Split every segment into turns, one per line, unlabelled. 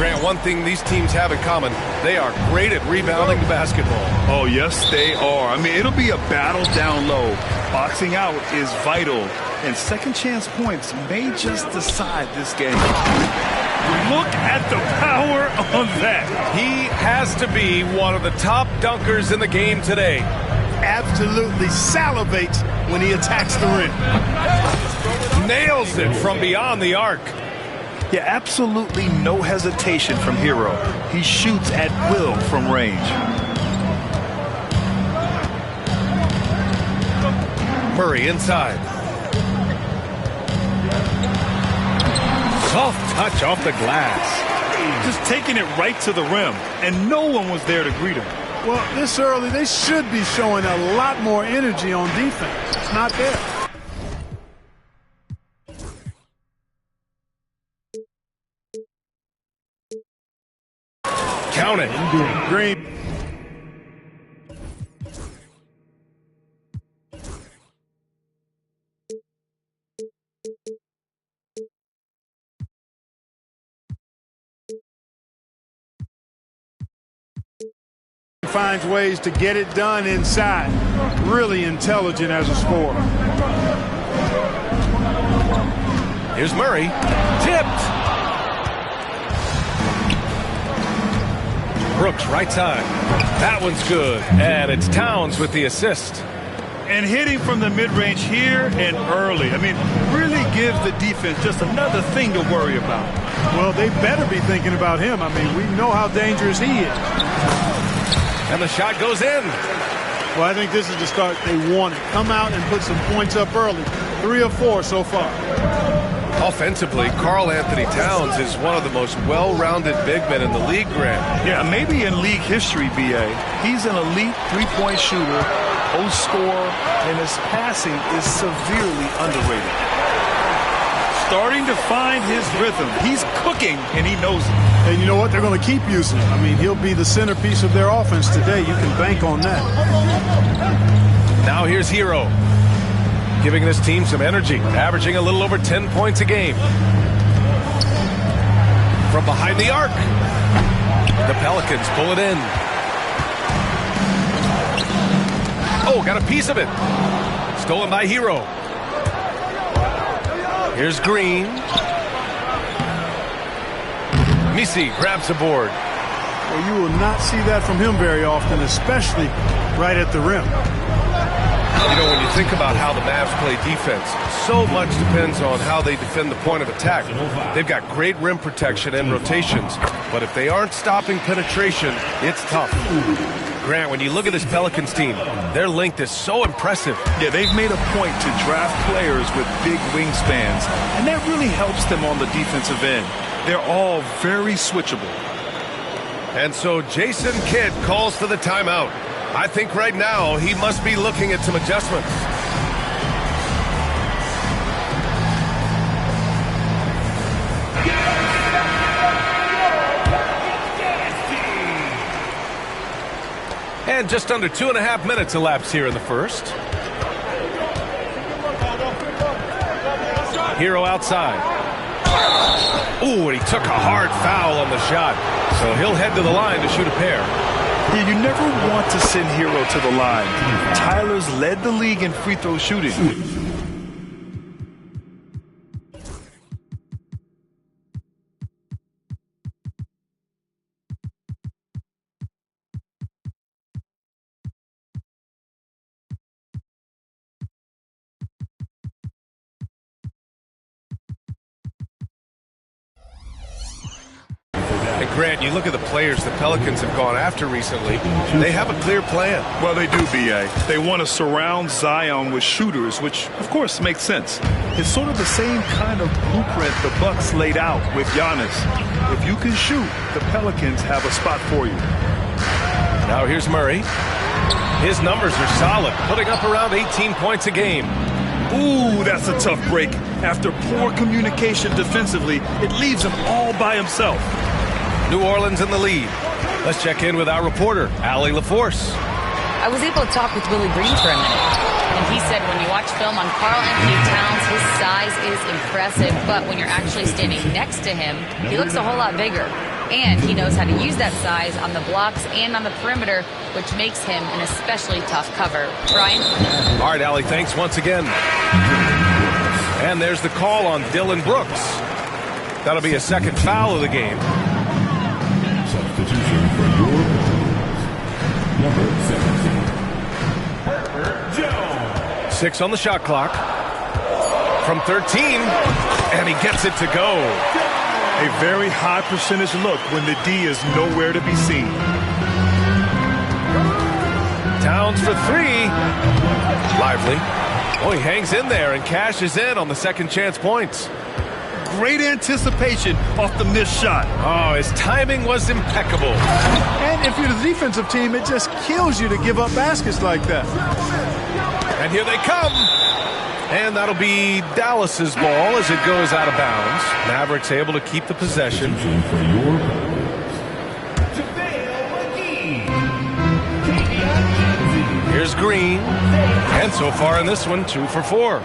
Grant, one thing these teams have in common, they are great at rebounding the basketball.
Oh, yes, they are. I mean, it'll be a battle down low. Boxing out is vital, and second chance points may just decide this game. Look at the power on that.
He has to be one of the top dunkers in the game today.
Absolutely salivates when he attacks the rim.
Nails it from beyond the arc.
Yeah, absolutely no hesitation from Herro. He shoots at will from range.
Murray inside. Soft touch off the glass.
Just taking it right to the rim, and no one was there to greet him.
Well, this early, they should be showing a lot more energy on defense. It's not there.
Count it.
Green. Finds ways to get it done inside. Really intelligent as a scorer.
Here's Murray. Tipped. Brooks right side. That one's good. And it's Towns with the assist.
And hitting from the mid-range here and early. I mean, really gives the defense just another thing to worry about.
Well, they better be thinking about him. I mean, we know how dangerous he is.
And the shot goes in.
Well, I think this is the start they wanted. Come out and put some points up early. 3 of 4 so far.
Offensively, Karl-Anthony Towns is one of the most well-rounded big men in the league, Grant.
Yeah, maybe in league history, B.A. He's an elite three-point shooter, post scorer, and his passing is severely underrated. Starting to find his rhythm. He's cooking, and he knows it.
And you know what? They're going to keep using him. I mean, he'll be the centerpiece of their offense today. You can bank on that.
Now here's Herro, giving this team some energy, averaging a little over 10 points a game. From behind the arc, the Pelicans pull it in. Oh, got a piece of it. Stolen by Herro. Here's Green. Misi grabs the board.
Well, you will not see that from him very often, especially right at the rim.
You know, when you think about how the Mavs play defense, so much depends on how they defend the point of attack. They've got great rim protection and rotations, but if they aren't stopping penetration, it's tough. Grant, when you look at this Pelicans team, their length is so impressive.
Yeah, they've made a point to draft players with big wingspans, and that really helps them on the defensive end. They're all very switchable.
And so Jason Kidd calls for the timeout. I think right now he must be looking at some adjustments. And just under 2.5 minutes elapsed here in the first. Herro outside. Ooh, and he took a hard foul on the shot. So he'll head to the line to shoot a pair.
Yeah, you never want to send Herro to the line. Tyler's led the league in free throw shooting.
And Grant, you look at the players the Pelicans have gone after recently, they have a clear plan.
Well, they do, B.A. They want to surround Zion with shooters, which, of course, makes sense. It's sort of the same kind of blueprint the Bucks laid out with Giannis. If you can shoot, the Pelicans have a spot for you.
Now here's Murray. His numbers are solid, putting up around 18 points a game.
Ooh, that's a tough break. After poor communication defensively, it leaves him all by himself.
New Orleans in the lead. Let's check in with our reporter, Allie LaForce.
I was able to talk with Willie Green for a minute. And he said when you watch film on Karl Anthony Towns, his size is impressive, but when you're actually standing next to him, he looks a whole lot bigger. And he knows how to use that size on the blocks and on the perimeter, which makes him an especially tough cover. Brian?
All right, Allie, thanks once again. And there's the call on Dylan Brooks. That'll be a second foul of the game.
Substitution for your number 17.
6 on the shot clock. From 13, and he gets it to go.
A very high percentage look when the D is nowhere to be seen.
Towns for 3. Lively. Oh, he hangs in there and cashes in on the second chance points.
Great anticipation off the missed shot.
Oh, his timing was impeccable.
And if you're the defensive team, it just kills you to give up baskets like that.
And here they come. And that'll be Dallas's ball as it goes out of bounds. Mavericks able to keep the possession. Here's Green. And so far in this one, 2 for 4.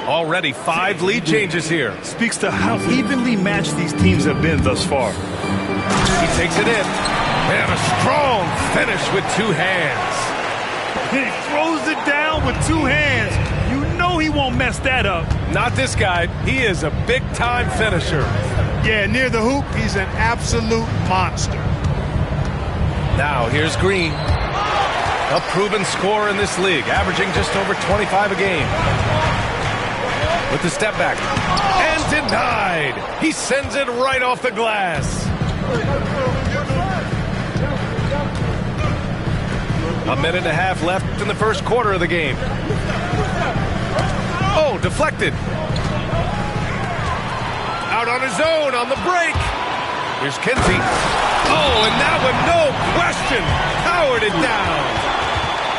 Already 5 lead changes here.
Speaks to how evenly matched these teams have been thus far.
He takes it in. And a strong finish with 2 hands.
He throws it down with 2 hands. You know he won't mess that up.
Not this guy. He is a big-time finisher.
Yeah, near the hoop, he's an absolute monster.
Now, here's Green. A proven scorer in this league, averaging just over 25 a game. With the step back. And denied. He sends it right off the glass. A minute and a half left in the first quarter of the game. Oh, deflected. Out on his own on the break. Here's Kinsey. Oh, and that one, no question, powered it down.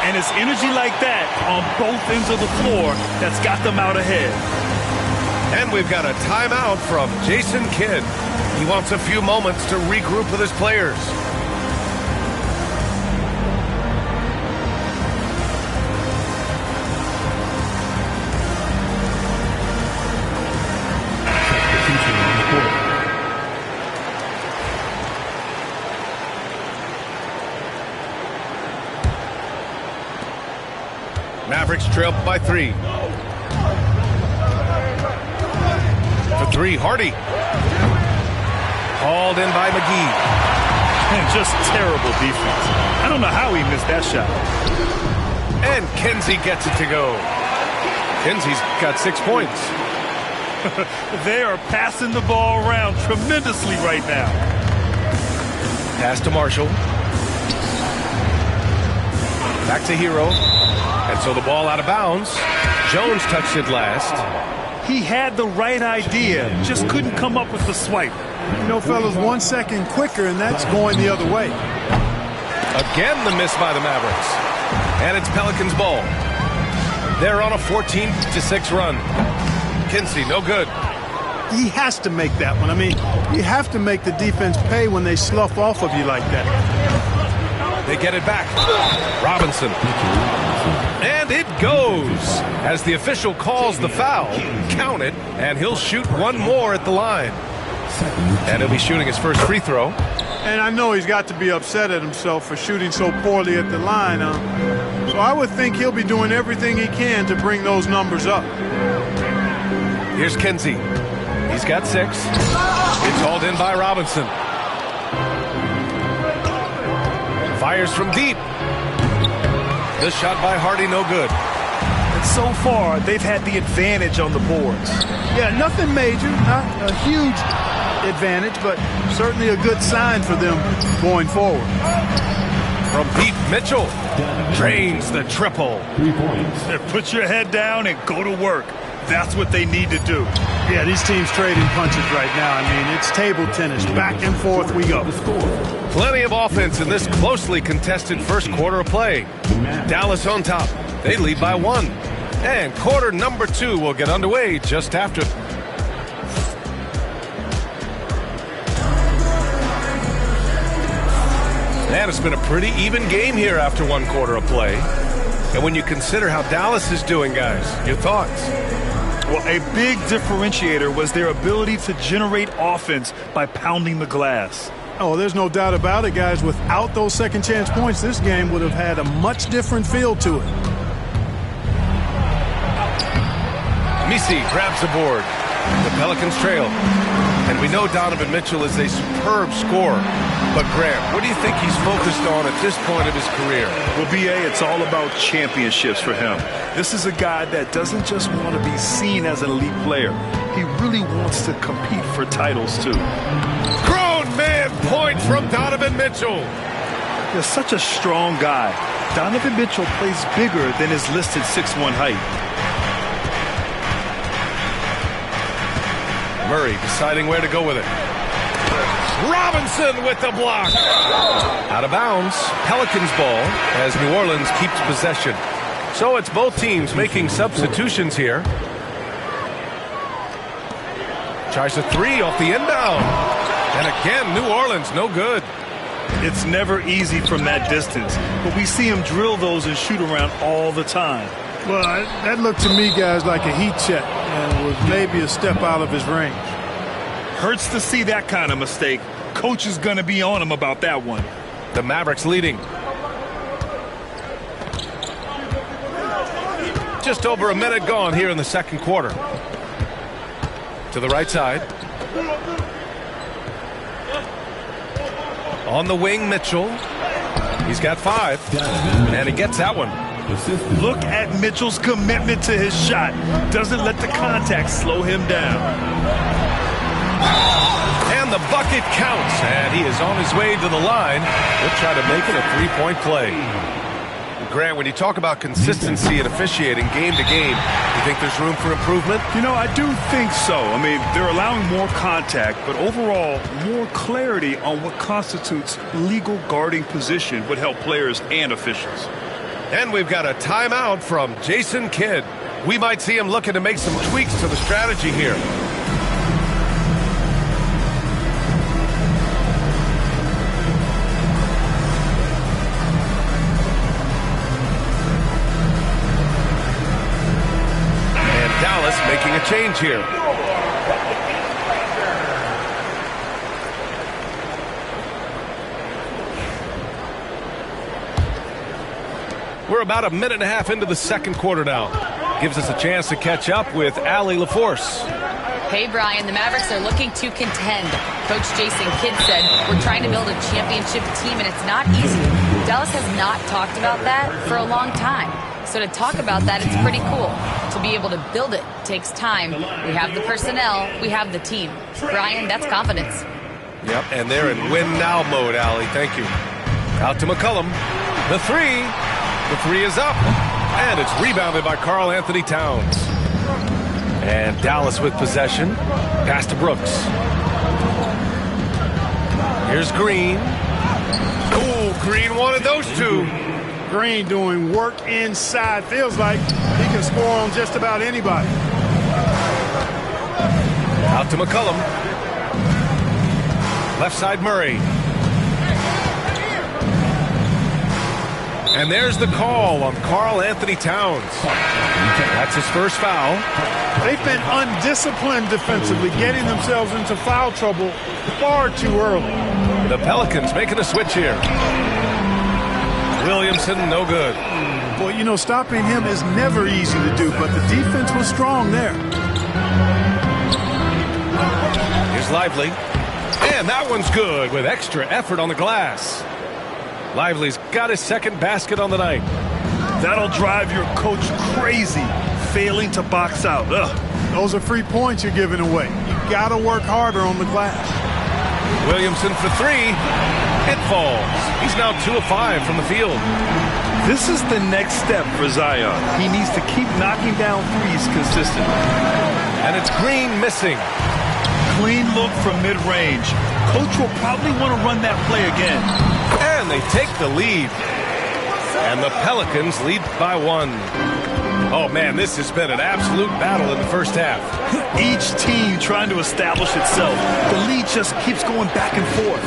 And it's energy like that on both ends of the floor that's got them out ahead.
And we've got a timeout from Jason Kidd. He wants a few moments to regroup with his players. Mavericks trail by 3. For 3, Hardy. Hauled in by McGee.
And just terrible defense. I don't know how he missed that shot.
And Kinsey gets it to go. Kinsey's got 6 points.
They are passing the ball around tremendously right now.
Pass to Marshall. Back to Hero. And so the ball out of bounds. Jones touched it last.
He had the right idea, just couldn't come up with the swipe.
You know, fellas, 1 second quicker, and that's going the other way.
Again, the miss by the Mavericks. And it's Pelicans' ball. They're on a 14-6 run. Kinsey, no good.
He has to make that one. I mean, you have to make the defense pay when they slough off of you like that.
They get it back. Robinson. And it goes. As the official calls the foul, count it, and he'll shoot one more at the line. And he'll be shooting his first free throw.
And I know he's got to be upset at himself for shooting so poorly at the line. So I would think he'll be doing everything he can to bring those numbers up.
Here's Kinsey. He's got 6. It's hauled in by Robinson. Fires from deep. The shot by Hardy, no good.
And so far, they've had the advantage on the boards.
Yeah, nothing major, not a huge advantage, but certainly a good sign for them going forward.
From Pete Mitchell, drains the triple.
3 points.
Put your head down and go to work. That's what they need to do.
Yeah, these teams trading punches right now. I mean, it's table tennis. Back and forth we go.
Plenty of offense in this closely contested first quarter of play. Dallas on top. They lead by 1. And quarter number 2 will get underway just after. And it's been a pretty even game here after 1 quarter of play. And when you consider how Dallas is doing, guys, your thoughts?
Well, a big differentiator was their ability to generate offense by pounding the glass.
Oh, there's no doubt about it, guys. Without those second chance points, this game would have had a much different feel to it.
Misi grabs the board. The Pelicans trail. And we know Donovan Mitchell is a superb scorer. But, Grant, what do you think he's focused on at this point of his career?
Well, B.A., it's all about championships for him. This is a guy that doesn't just want to be seen as an elite player. He really wants to compete for titles, too.
Grown man point from Donovan Mitchell.
He's such a strong guy. Donovan Mitchell plays bigger than his listed 6'1" height.
Murray deciding where to go with it. Robinson with the block. Out of bounds. Pelicans ball as New Orleans keeps possession. So it's both teams making substitutions here. Tries a three off the inbound. And again, New Orleans no good.
It's never easy from that distance, but we see him drill those and shoot around all the time.
Well, that looked to me, guys, like a heat check and was maybe a step out of his range.
Hurts to see that kind of mistake. Coach is going to be on him about that one.
The Mavericks leading. Just over a minute gone here in the second quarter. To the right side. On the wing, Mitchell. He's got 5. And he gets that one.
Look at Mitchell's commitment to his shot. Doesn't let the contact slow him down.
And the bucket counts. And he is on his way to the line. He'll try to make it a 3-point play. Grant, when you talk about consistency and officiating game to game, you think there's room for improvement?
You know, I do think so. I mean, they're allowing more contact, but overall, more clarity on what constitutes legal guarding position would help players and officials.
And we've got a timeout from Jason Kidd. We might see him looking to make some tweaks to the strategy here. And Dallas making a change here. We're about a minute and a half into the second quarter now. Gives us a chance to catch up with Allie LaForce.
Hey, Brian, the Mavericks are looking to contend. Coach Jason Kidd said, we're trying to build a championship team, and it's not easy. Dallas has not talked about that for a long time. So to talk about that, it's pretty cool. To be able to build it takes time. We have the personnel. We have the team. Brian, that's confidence.
Yep, and they're in win-now mode, Allie. Thank you. Out to McCollum. The three. The three is up, and it's rebounded by Karl Anthony Towns. And Dallas with possession. Pass to Brooks. Here's Green. Oh, Green wanted those two.
Green doing work inside. Feels like he can score on just about anybody.
Out to McCollum. Left side Murray. And there's the call on Karl Anthony Towns. That's his first foul.
They've been undisciplined defensively, getting themselves into foul trouble far too early.
The Pelicans making a switch here. Williamson, no good.
Well, you know, stopping him is never easy to do, but the defense was strong there.
Here's Lively. And that one's good with extra effort on the glass. Lively's got his second basket on the night.
That'll drive your coach crazy, failing to box out. Ugh.
Those are free points you're giving away. You got to work harder on the glass.
Williamson for three. It falls. He's now 2 of 5 from the field.
This is the next step for Zion. He needs to keep knocking down threes consistently.
And it's Green missing.
Clean look from mid-range. Coach will probably want to run that play again.
And they take the lead. And the Pelicans lead by 1. Oh, man, this has been an absolute battle in the first half.
Each team trying to establish itself. The lead just keeps going back and forth.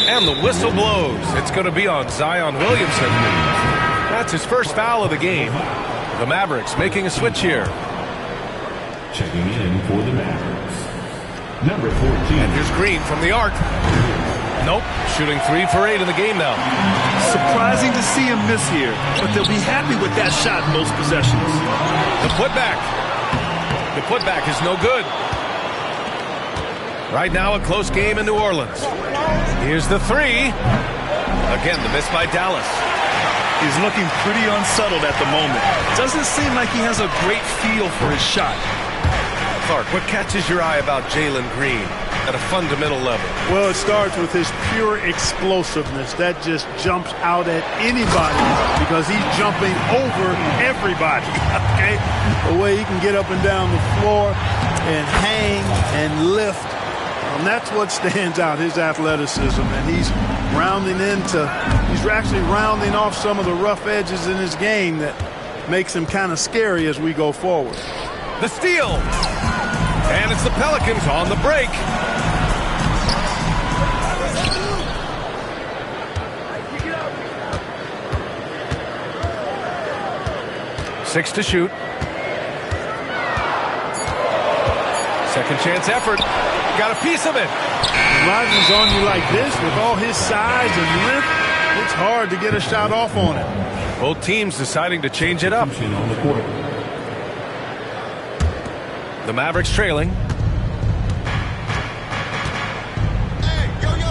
And the whistle blows. It's going to be on Zion Williamson. That's his first foul of the game. The Mavericks making a switch here.
Checking in for the Mavericks, number 14.
And here's Green from the arc. Nope, shooting 3 for 8 in the game now.
Surprising to see him miss here, but they'll be happy with that shot most possessions.
The putback. The putback is no good. Right now, a close game in New Orleans. Here's the 3. Again, the miss by Dallas.
He's looking pretty unsettled at the moment. Doesn't seem like he has a great feel for his shot.
Clark, what catches your eye about Jalen Green at a fundamental level?
Well, it starts with his pure explosiveness. That just jumps out at anybody because he's jumping over everybody, okay? The way he can get up and down the floor and hang and lift. That's what stands out, his athleticism. And he's actually rounding off some of the rough edges in his game that makes him kind of scary as we go forward.
The steal. And it's the Pelicans on the break. Six to shoot. Second chance effort. Got a piece of it.
Rises on you like this with all his size and length. It's hard to get a shot off on it.
Both teams deciding to change it up.
On the court.
The Mavericks trailing.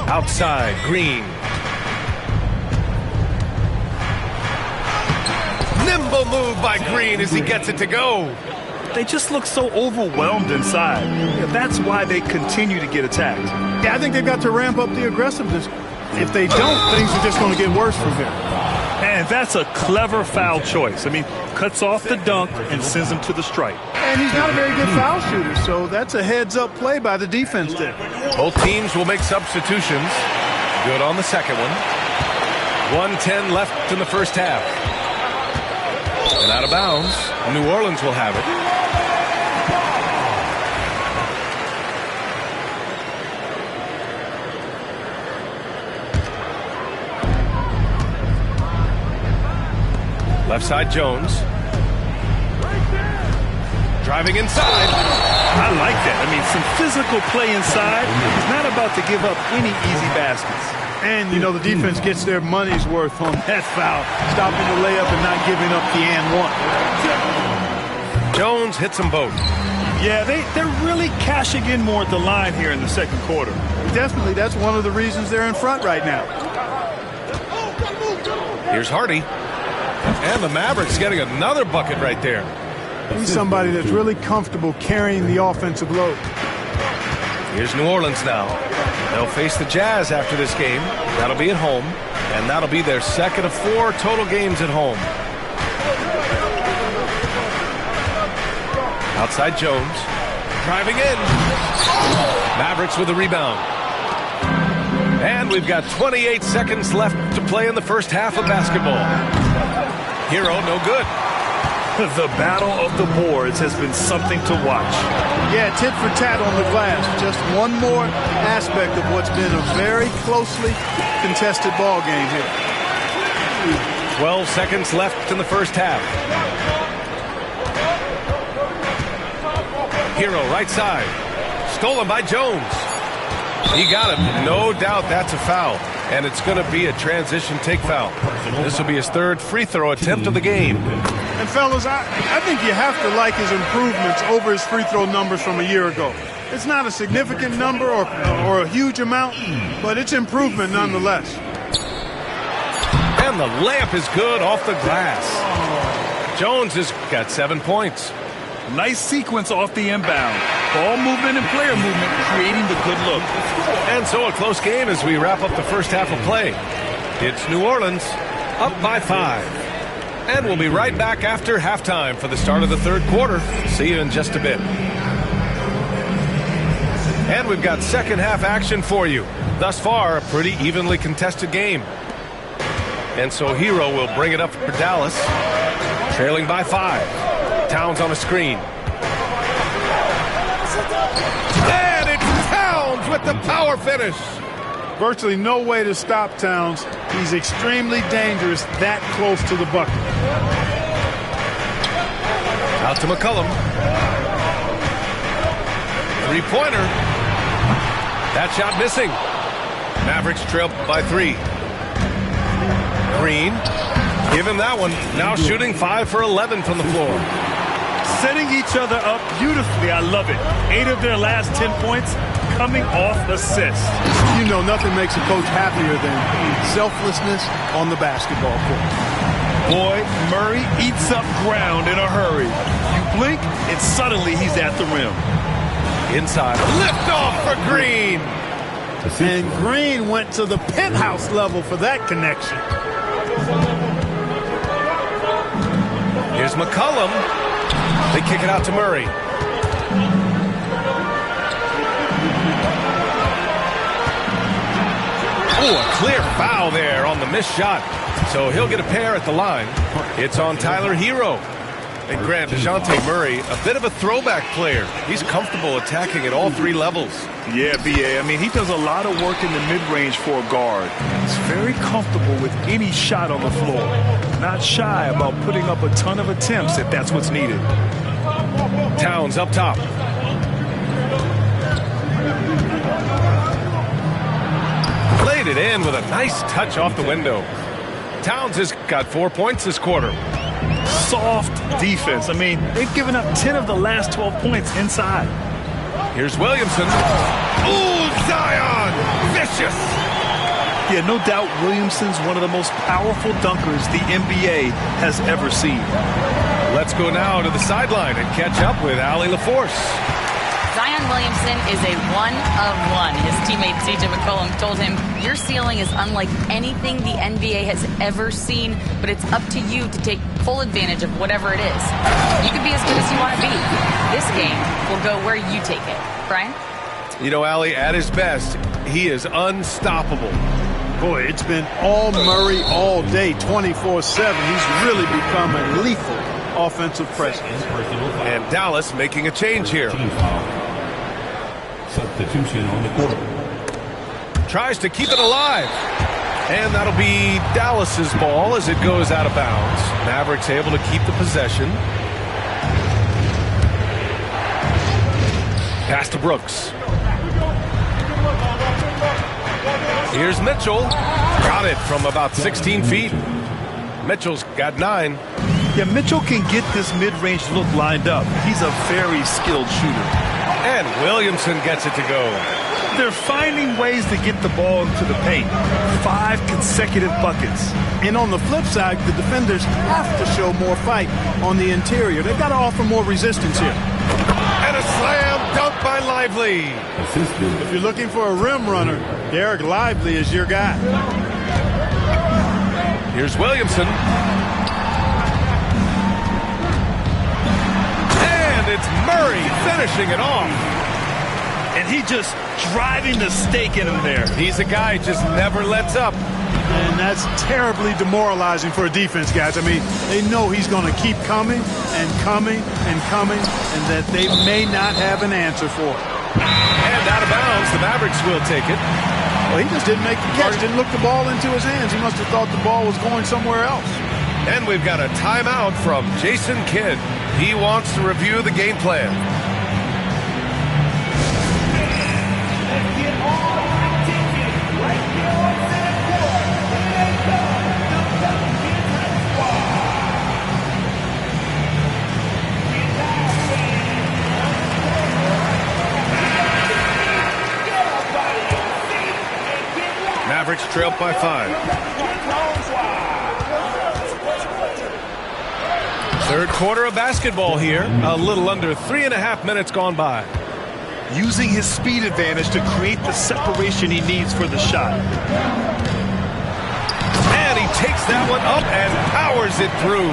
Outside, Green. Nimble move by Green as he gets it to go.
They just look so overwhelmed inside. Yeah, that's why they continue to get attacked.
Yeah, I think they've got to ramp up the aggressiveness. If they don't, things are just going to get worse from here.
And that's a clever foul choice. I mean, cuts off the dunk and sends him to the stripe.
And he's not a very good foul shooter, so that's a heads-up play by the defense there.
Both teams will make substitutions. Good on the second one. 1:10 left in the first half. And out of bounds, New Orleans will have it. Left side, Jones. Driving inside.
I like that. I mean, some physical play inside. He's not about to give up any easy baskets.
And, you know, the defense gets their money's worth on that foul, stopping the layup and not giving up the and one.
Jones hits them both.
Yeah, they're really cashing in more at the line here in the second quarter.
Definitely, that's one of the reasons they're in front right now.
Here's Hardy. And the Mavericks getting another bucket right there.
He's somebody that's really comfortable carrying the offensive load.
Here's New Orleans now. They'll face the Jazz after this game. That'll be at home. And that'll be their second of 4 total games at home. Outside Jones. Driving in. Mavericks with the rebound. And we've got 28 seconds left to play in the first half of basketball. Hero, no good.
The battle of the boards has been something to watch.
Yeah, tit for tat on the glass. Just one more aspect of what's been a very closely contested ball game here.
12 seconds left in the first half. Hero, right side. Stolen by Jones. He got it. No doubt that's a foul. And it's going to be a transition take foul. This will be his third free throw attempt of the game.
And fellas, I think you have to like his improvements over his free throw numbers from a year ago. It's not a significant number or a huge amount, but it's improvement nonetheless.
And the layup is good off the glass. Jones has got 7 points.
Nice sequence off the inbound. Ball movement and player movement creating the good look.
And so a close game as we wrap up the first half of play. It's New Orleans up by 5. And we'll be right back after halftime for the start of the third quarter. See you in just a bit. And we've got second half action for you. Thus far, a pretty evenly contested game. And so Hero will bring it up for Dallas. Trailing by 5. Towns on a screen. And it's Towns with the power finish.
Virtually no way to stop Towns. He's extremely dangerous that close to the bucket.
Out to McCollum. Three-pointer. That shot missing. Mavericks trail by 3. Green. Give him that one. Now shooting 5 for 11 from the floor.
Setting each other up beautifully. I love it. 8 of their last 10 points coming off assists.
You know, nothing makes a coach happier than selflessness on the basketball court.
Boy, Murray eats up ground in a hurry. You blink, and suddenly he's at the rim.
Inside. Lift off for Green.
And Green went to the penthouse level for that connection.
Here's McCollum. They kick it out to Murray. Oh, a clear foul there on the missed shot. So he'll get a pair at the line. It's on Tyler Hero. And Grant, DeJounte Murray, a bit of a throwback player. He's comfortable attacking at all 3 levels.
Yeah, B.A. I mean, he does a lot of work in the mid-range for a guard. He's very comfortable with any shot on the floor. Not shy about putting up a ton of attempts if that's what's needed.
Towns up top. Played it in with a nice touch off the window. Towns has got 4 points this quarter.
Soft defense. I mean, they've given up 10 of the last 12 points inside.
Here's Williamson. Ooh, Zion! Vicious!
Yeah, no doubt Williamson's one of the most powerful dunkers the NBA has ever seen.
Let's go now to the sideline and catch up with Allie LaForce.
Zion Williamson is a one-of-one. His teammate C.J. McCollum told him, your ceiling is unlike anything the NBA has ever seen, but it's up to you to take full advantage of whatever it is. You can be as good as you want to be. This game will go where you take it. Brian?
You know, Allie, at his best, he is unstoppable.
Boy, it's been all Murray all day, 24/7. He's really become a lethal offensive presence.
And Dallas making a change here.
Substitution on the court.
Tries to keep it alive. And that'll be Dallas's ball as it goes out of bounds. Mavericks able to keep the possession. Pass to Brooks. Here's Mitchell. Got it from about 16 feet. Mitchell's got 9.
Yeah, Mitchell can get this mid-range look lined up. He's a very skilled shooter.
And Williamson gets it to go.
They're finding ways to get the ball into the paint. 5 consecutive buckets.
And on the flip side, the defenders have to show more fight on the interior. They've got to offer more resistance here.
And a slam dunk by Lively.
If you're looking for a rim runner, Derek Lively is your guy.
Here's Williamson. And it's Murray finishing it off.
And he just driving the stake in him there.
He's a guy who just never lets up.
And that's terribly demoralizing for a defense, guys. I mean, they know he's going to keep coming and coming and coming, and that they may not have an answer for it.
And out of bounds, the Mavericks will take it.
Well, he just didn't make the catch, didn't look the ball into his hands. He must have thought the ball was going somewhere else.
And we've got a timeout from Jason Kidd. He wants to review the game plan. Mavericks trailed by 5. Third quarter of basketball here. A little under 3.5 minutes gone by.
Using his speed advantage to create the separation he needs for the shot.
And he takes that one up and powers it through.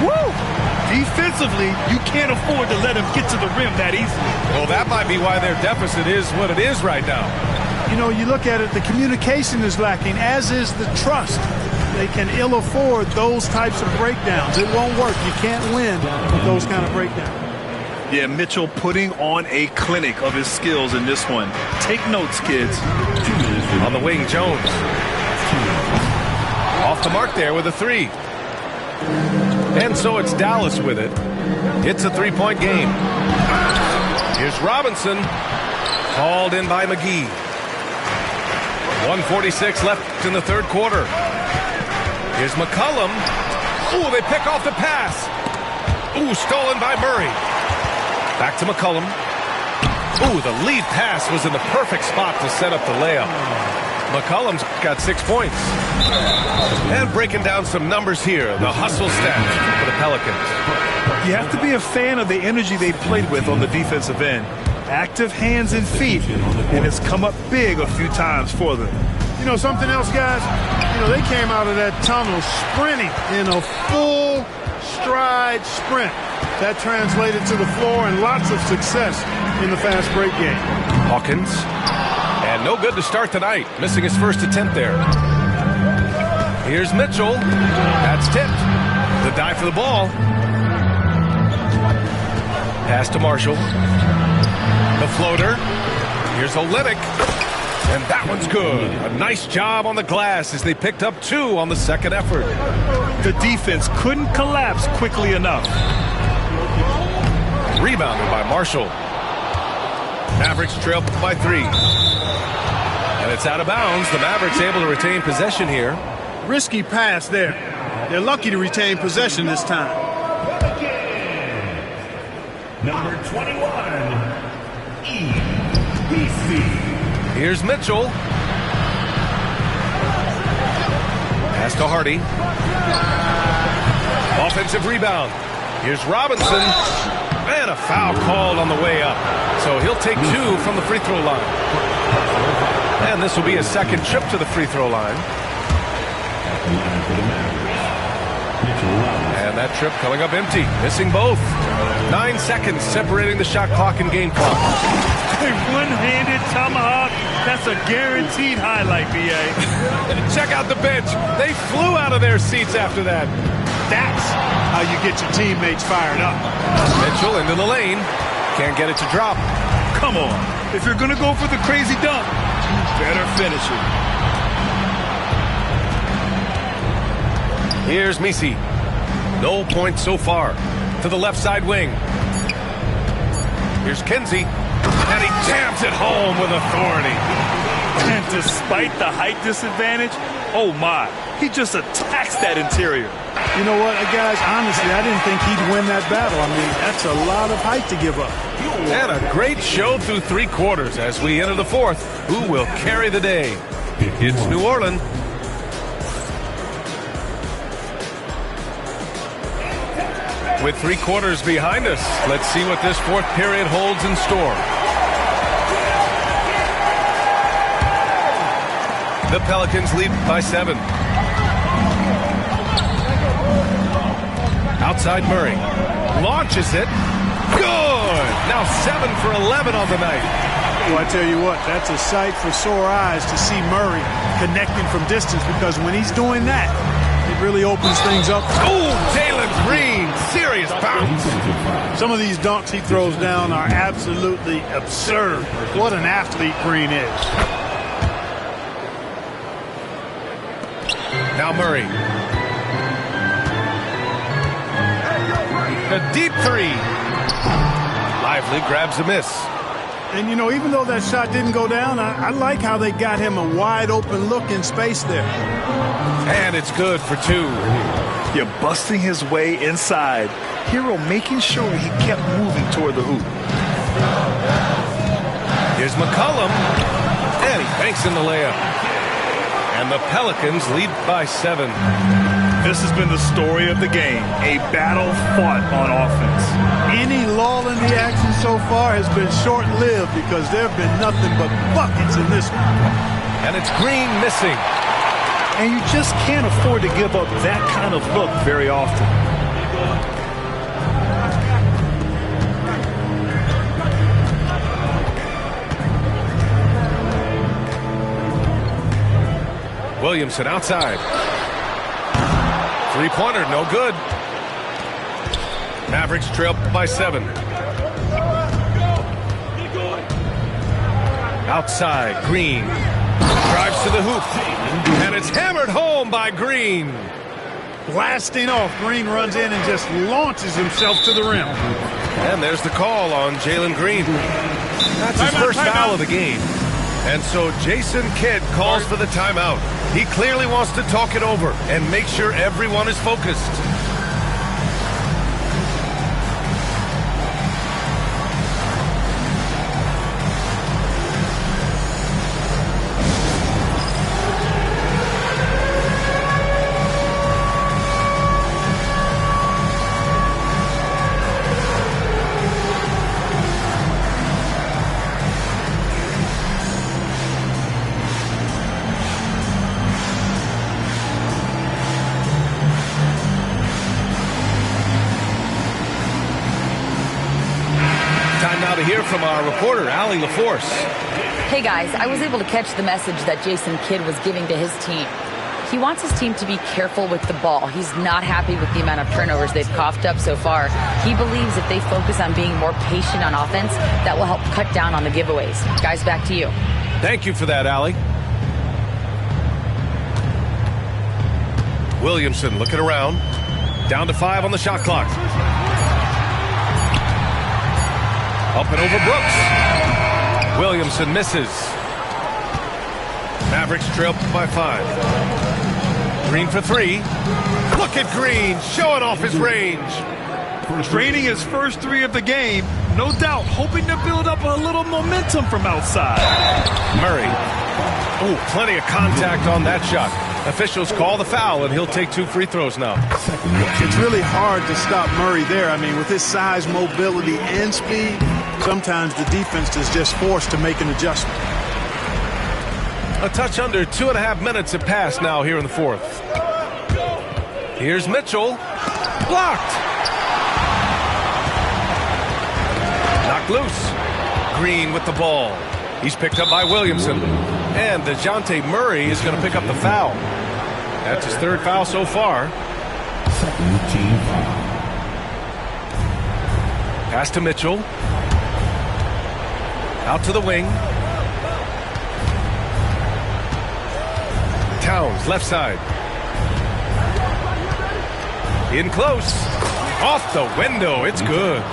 Woo! Defensively, you can't afford to let him get to the rim that easily.
Well, that might be why their deficit is what it is right now.
You know, you look at it, the communication is lacking, as is the trust. They can ill afford those types of breakdowns. It won't work. You can't win with those kind of breakdowns.
Yeah, Mitchell putting on a clinic of his skills in this one. Take notes, kids.
On the wing, Jones. Off the mark there with a 3. And so it's Dallas with it. It's a 3-point game. Here's Robinson. Called in by McGee. 1:46 left in the third quarter. Here's McCollum. Ooh, they pick off the pass. Ooh, stolen by Murray. Back to McCollum. Ooh, the lead pass was in the perfect spot to set up the layup. McCollum's got 6 points. And breaking down some numbers here, the hustle stats for the Pelicans.
You have to be a fan of the energy they played with on the defensive end. Active hands and feet, and it's come up big a few times for them.
You know, something else, guys? You know, they came out of that tunnel sprinting in a full stride sprint. That translated to the floor and lots of success in the fast break game.
Hawkins. And no good to start the night, missing his first attempt there. Here's Mitchell. That's tipped. The dive for the ball. Pass to Marshall. The floater. Here's Olynyk. And that one's good. A nice job on the glass as they picked up 2 on the second effort.
The defense couldn't collapse quickly enough.
Rebounded by Marshall. Mavericks trail by 3. And it's out of bounds. The Mavericks able to retain possession here.
Risky pass there. They're lucky to retain possession this time.
Number 21, EBC.
Here's Mitchell. Pass to Hardy. Offensive rebound. Here's Robinson. And a foul called on the way up. So he'll take 2 from the free throw line. And this will be his second trip to the free throw line. And that trip coming up empty. Missing both. 9 seconds separating the shot clock and game clock.
A one-handed tomahawk. That's a guaranteed highlight, B.A.
Check out the bench. They flew out of their seats after that.
That's how you get your teammates fired up.
Mitchell into the lane. Can't get it to drop.
Come on. If you're going to go for the crazy dunk, you better finish it.
Here's Messi. No points so far. To the left side wing. Here's Kinsey. And he jams it home with authority.
And despite the height disadvantage, oh my, he just attacks that interior.
You know what, guys, honestly, I didn't think he'd win that battle. I mean, that's a lot of height to give up.
And a great show through 3 quarters as we enter the 4th. Who will carry the day? It's New Orleans. With 3 quarters behind us, let's see what this 4th period holds in store. The Pelicans lead by 7. Outside Murray. Launches it. Good! Now 7 for 11 on the night.
Well, I tell you what, that's a sight for sore eyes to see Murray connecting from distance, because when he's doing that, it really opens things up.
Oh, Jalen Green, serious bounce.
Some of these dunks he throws down are absolutely absurd. What an athlete Green is.
Now Murray. A deep 3. Lively grabs a miss.
And, you know, even though that shot didn't go down, I like how they got him a wide open look in space there.
And it's good for 2.
You're busting his way inside. Hero making sure he kept moving toward the hoop.
Here's McCollum. And he banks in the layup. And the Pelicans lead by 7.
This has been the story of the game. A battle fought on offense.
Any lull in the action so far has been short-lived, because there have been nothing but buckets in this one.
And it's Green missing.
And you just can't afford to give up that kind of look very often.
Williamson outside. 3-pointer, no good. Mavericks trail by 7. Outside, Green. Drives to the hoop. And it's hammered home by Green.
Blasting off, Green runs in and just launches himself to the rim.
And there's the call on Jalen Green. That's his first foul of the game. And so Jason Kidd calls for the timeout. He clearly wants to talk it over and make sure everyone is focused. To hear from our reporter, Allie LaForce.
Hey guys, I was able to catch the message that Jason Kidd was giving to his team. He wants his team to be careful with the ball. He's not happy with the amount of turnovers they've coughed up so far. He believes if they focus on being more patient on offense, that will help cut down on the giveaways. Guys, back to you.
Thank you for that, Allie. Williamson looking around. Down to 5 on the shot clock. Up and over Brooks. Williamson misses. Mavericks trail by 5. Green for 3. Look at Green showing off his range.
Draining his first 3 of the game. No doubt hoping to build up a little momentum from outside.
Murray. Ooh, plenty of contact on that shot. Officials call the foul, and he'll take 2 free throws now.
It's really hard to stop Murray there. I mean, with his size, mobility, and speed, sometimes the defense is just forced to make an adjustment.
A touch under 2.5 minutes have passed now here in the fourth. Here's Mitchell. Blocked. Knocked loose. Green with the ball. He's picked up by Williamson. And DeJounte Murray is going to pick up the foul. That's his 3rd foul so far.
Second team foul.
Pass to Mitchell. Out to the wing. Towns, left side. In close. Off the window. It's good.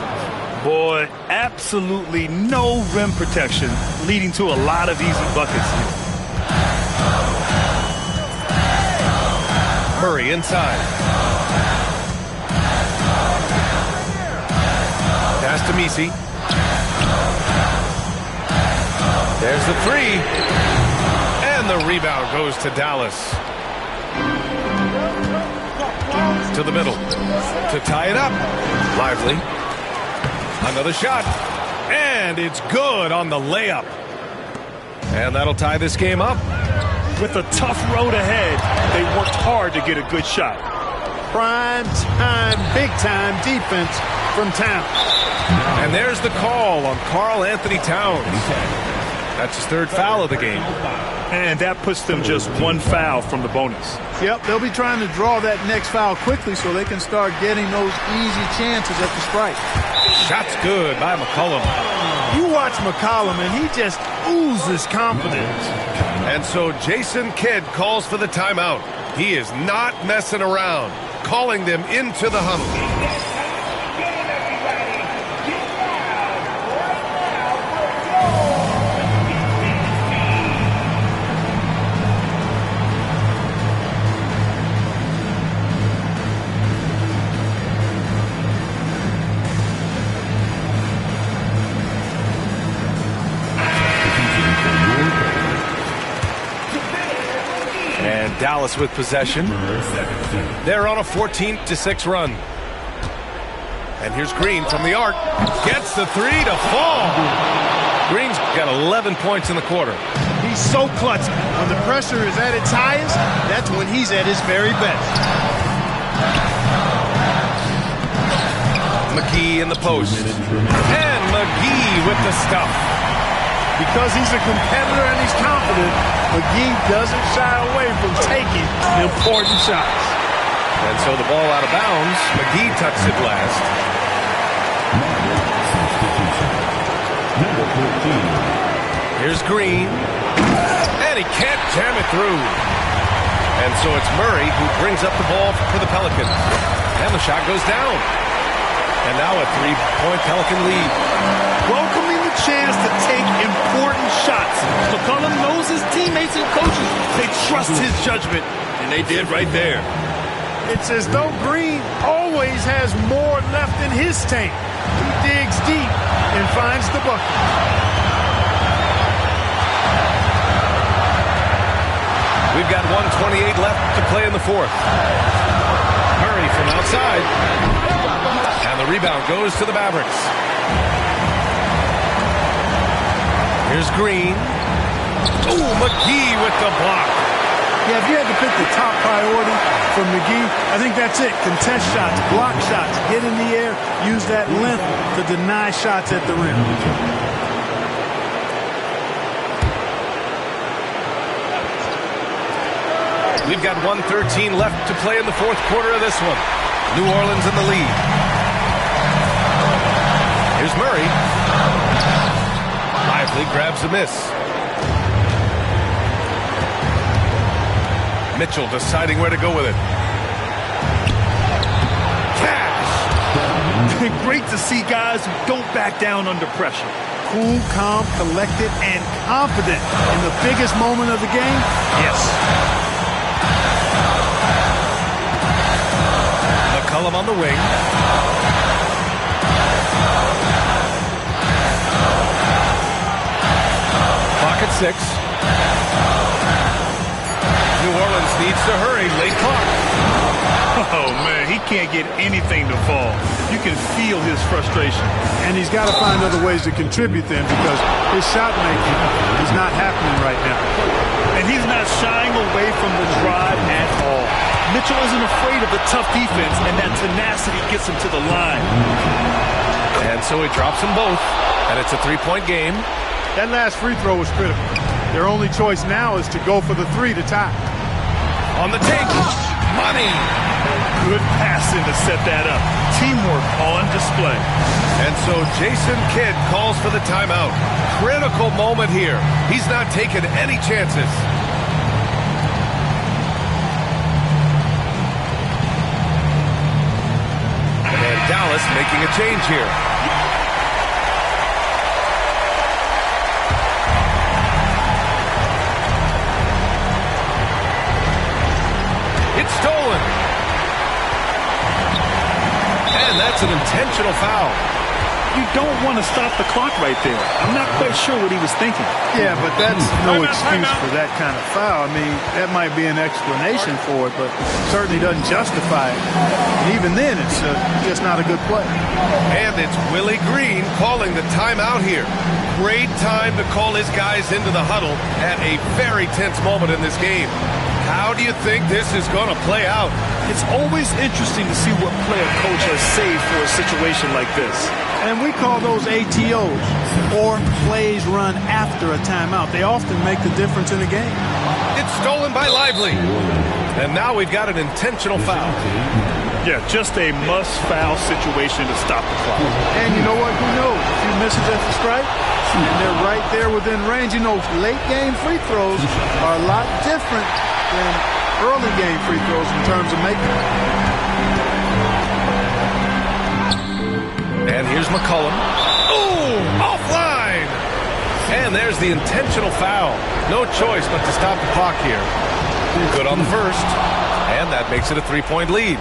Boy, absolutely no rim protection, leading to a lot of easy buckets.
Murray inside. Pass to Messi. There's the 3. And the rebound goes to Dallas. To the middle. To tie it up. Lively. Another shot. And it's good on the layup. And that'll tie this game up.
With a tough road ahead, they worked hard to get a good shot.
Prime time, big time defense from Towns.
And there's the call on Karl Anthony Towns. That's his 3rd foul of the game.
And that puts them just 1 foul from the bonus.
Yep, they'll be trying to draw that next foul quickly so they can start getting those easy chances at the strike.
Shot's good by McCollum.
You watch McCollum, and he just oozes confidence.
And so Jason Kidd calls for the timeout. He is not messing around, calling them into the huddle. Dallas with possession. They're on a 14-6 run. And here's Green from the arc. Gets the 3 to fall. Green's got 11 points in the quarter.
He's so clutch. When the pressure is at its highest, that's when he's at his very best.
McGee in the post. And McGee with the stuff.
Because he's a competitor and he's confident, McGee doesn't shy away from taking important shots.
And so the ball out of bounds. McGee tucks it last.
Number 14.
Here's Green. And he can't jam it through. And so it's Murray who brings up the ball for the Pelicans. And the shot goes down. And now a 3-point Pelican lead.
Welcoming the chance to take important shots. McCollum knows his teammates and coaches. They trust his judgment, and they did right there.
It's as though Green always has more left in his tank. He digs deep and finds the bucket.
We've got 1:28 left to play in the fourth. Murray from outside. And the rebound goes to the Mavericks. Here's Green. Oh, McGee with the block.
Yeah, if you had to pick the top priority for McGee, I think that's it. Contest shots, block shots, get in the air, use that length to deny shots at the rim.
We've got 1:13 left to play in the fourth quarter of this one. New Orleans in the lead. Here's Murray. Lively grabs a miss. Mitchell deciding where to go with it. Cash.
Great to see guys who don't back down under pressure.
Cool, calm, collected, and confident in the biggest moment of the game. Yes.
McCollum on the wing. Clock at 6. New Orleans needs to hurry. Late clock.
Oh, man, he can't get anything to fall. You can feel his frustration.
And he's got to find other ways to contribute then because his shot making is not happening right now.
And he's not shying away from the drive at all. Mitchell isn't afraid of the tough defense, and that tenacity gets him to the line.
And so he drops them both, and it's a 3-point game.
That last free throw was critical. Their only choice now is to go for the 3 to tie.
On the take. Money.
Good passing to set that up. Teamwork on display.
And so Jason Kidd calls for the timeout. Critical moment here. He's not taking any chances. And Dallas making a change here. It's stolen. And that's an intentional foul.
You don't want to stop the clock right there. I'm not quite sure what he was thinking.
Yeah, but that's no excuse for that kind of foul. I mean, that might be an explanation for it, but certainly doesn't justify it. And even then, it's just not a good play.
And it's Willie Green calling the timeout here. Great time to call his guys into the huddle at a very tense moment in this game. How do you think this is going to play out?
It's always interesting to see what play a coach has saved for a situation like this.
And we call those ATOs, or plays run after a timeout. They often make the difference in a game.
It's stolen by Lively. And now we've got an intentional foul.
Yeah, just a must-foul situation to stop the clock.
And you know what? Who knows? A few misses at the stripe, and they're right there within range. You know, late-game free throws are a lot different than early-game free throws in terms of making them.
And here's McCollum. Oh, offline! And there's the intentional foul. No choice but to stop the clock here. Good on the first. And that makes it a 3-point lead.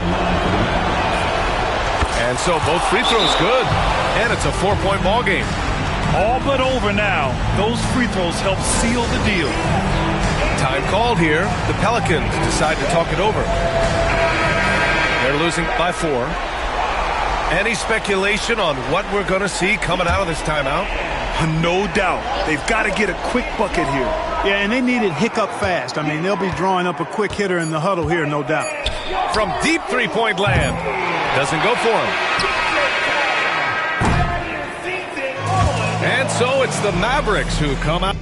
And so both free throws good. And it's a 4-point ball game.
All but over now. Those free throws help seal the deal.
Time called here. The Pelicans decide to talk it over. They're losing by 4. Any speculation on what we're going to see coming out of this timeout?
No doubt. They've got to get a quick bucket here.
Yeah, and they need it hiccup fast. I mean, they'll be drawing up a quick hitter in the huddle here, no doubt.
From deep 3-point land. Doesn't go for him. And so it's the Mavericks who come out.